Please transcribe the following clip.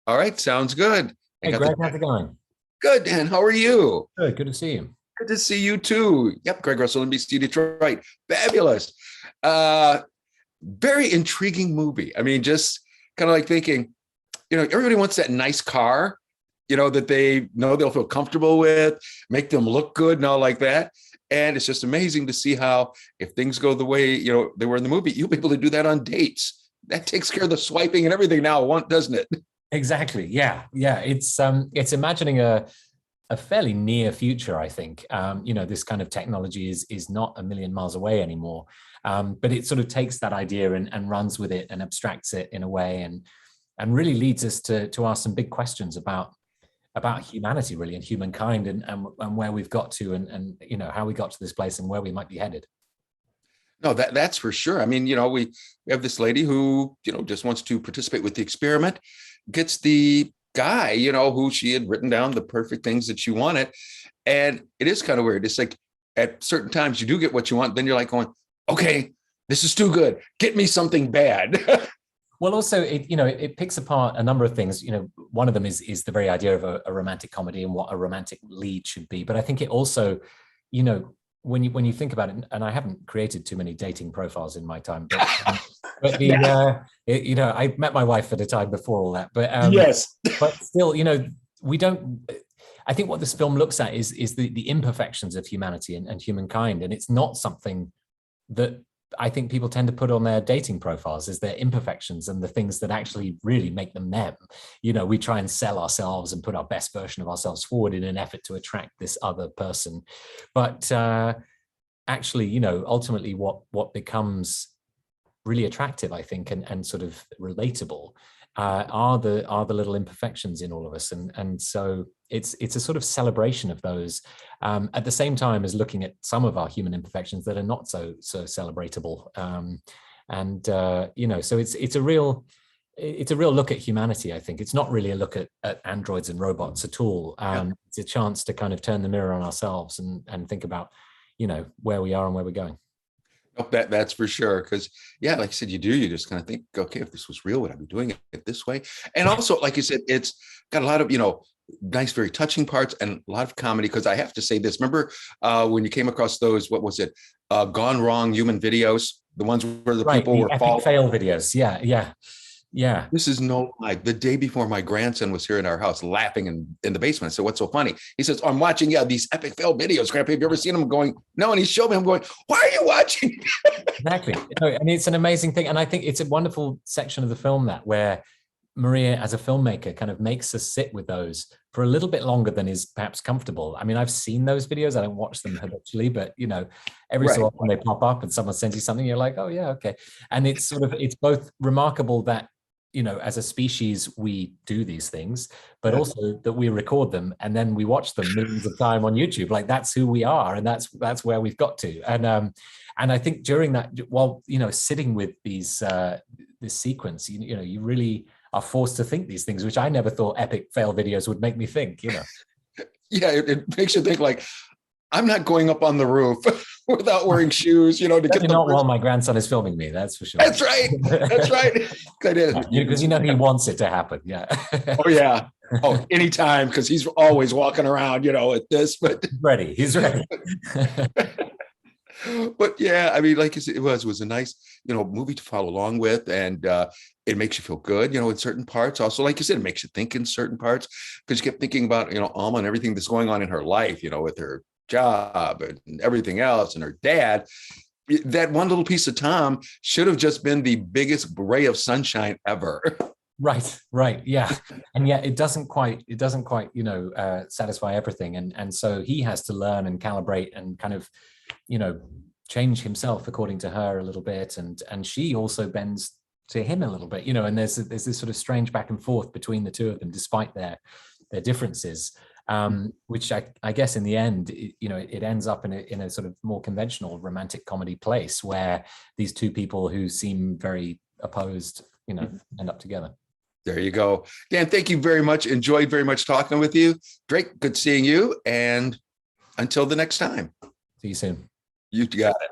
All right, sounds good. I Hey got Greg, the how's it going? good, Dan. How are you? Good to see you. Good to see you too. Yep, Greg Russell, NBC Detroit. Fabulous. Uh, Very intriguing movie. I mean, just kind of like thinking, everybody wants that nice car, that they know they'll feel comfortable with, make them look good and all like that. And it's just amazing to see how, if things go the way, they were in the movie, you'll be able to do that on dates. That takes care of the swiping and everything now, doesn't it? Exactly. Yeah. Yeah. It's imagining a fairly near future, I think. This kind of technology is not a million miles away anymore. But it sort of takes that idea and runs with it and abstracts it in a way and really leads us to ask some big questions about humanity really and humankind and where we've got to and how we got to this place and where we might be headed. No, that's for sure. I mean, we have this lady who, just wants to participate with the experiment, gets the guy, who she had written down the perfect things that she wanted. And it is kind of weird. It's like at certain times you do get what you want, then you're like going, okay, this is too good. Get me something bad. Well, also it picks apart a number of things. One of them is the very idea of a romantic comedy and what a romantic lead should be. But I think it also, you know, when you think about it, and I haven't created too many dating profiles in my time, but Yeah. I met my wife at a time before all that. Yes. But still, we don't. I think what this film looks at is the imperfections of humanity and humankind, and it's not something that I think people tend to put on their dating profiles is their imperfections and the things that actually really make them them. We try and sell ourselves and put our best version of ourselves forward in an effort to attract this other person. But actually, ultimately what becomes really attractive, I think, and sort of relatable are the little imperfections in all of us, and so it's a sort of celebration of those, at the same time as looking at some of our human imperfections that are not so celebratable, so it's a real look at humanity. I think it's not really a look at androids and robots at all. It's a chance to kind of turn the mirror on ourselves and think about where we are and where we're going. Oh, that's for sure. Because yeah, like I said, you just kind of think, okay, if this was real, would I be doing it this way? And also, like you said, it's got a lot of nice, very touching parts and a lot of comedy. Because I have to say this: remember when you came across those? What was it? Gone wrong human videos, the ones where the Right, people the were epic falling. fail videos. Yeah. This is no lie. The day before, my grandson was here in our house laughing in the basement. So what's so funny? He says, I'm watching these epic fail videos. Grandpa, have you ever seen them? Going, no. And he showed me. I'm going, why are you watching? Exactly. And it's an amazing thing. And I think it's a wonderful section of the film where Maria, as a filmmaker, kind of makes us sit with those for a little bit longer than is perhaps comfortable. I mean, I've seen those videos. I don't watch them habitually, but every Right. so often they pop up and someone sends you something, you're like, oh yeah, okay. And it's both remarkable that, as a species, we do these things, but Yeah. also that we record them and then we watch them millions of times on YouTube. Like that's who we are, and that's where we've got to. And I think during that, while sitting with these this sequence, you really are forced to think these things, which I never thought epic fail videos would make me think. Yeah, it makes you think like, I'm not going up on the roof without wearing shoes, to get Definitely the not first. while my grandson is filming me. That's for sure. That's right. That's right. I did. Because he wants it to happen. Yeah. Oh yeah. Oh, anytime, because he's always walking around, at this. But Ready. He's ready. but yeah, I mean, like you said, it was a nice, movie to follow along with, and it makes you feel good, in certain parts. Also, like you said, it makes you think in certain parts because you kept thinking about, Alma and everything that's going on in her life, with her job and everything else, and her dad. That one little piece of Tom should have just been the biggest ray of sunshine ever. Right. Yeah. And yet it doesn't quite, satisfy everything. And so he has to learn and calibrate and kind of, change himself according to her a little bit. And she also bends to him a little bit, and there's this sort of strange back and forth between the two of them, despite their differences, which I guess in the end, it ends up in a sort of more conventional romantic comedy place where these two people who seem very opposed, end up together. There you go. Dan, thank you very much. Enjoyed very much talking with you. Drake, good seeing you. And until the next time. See you soon. You got it.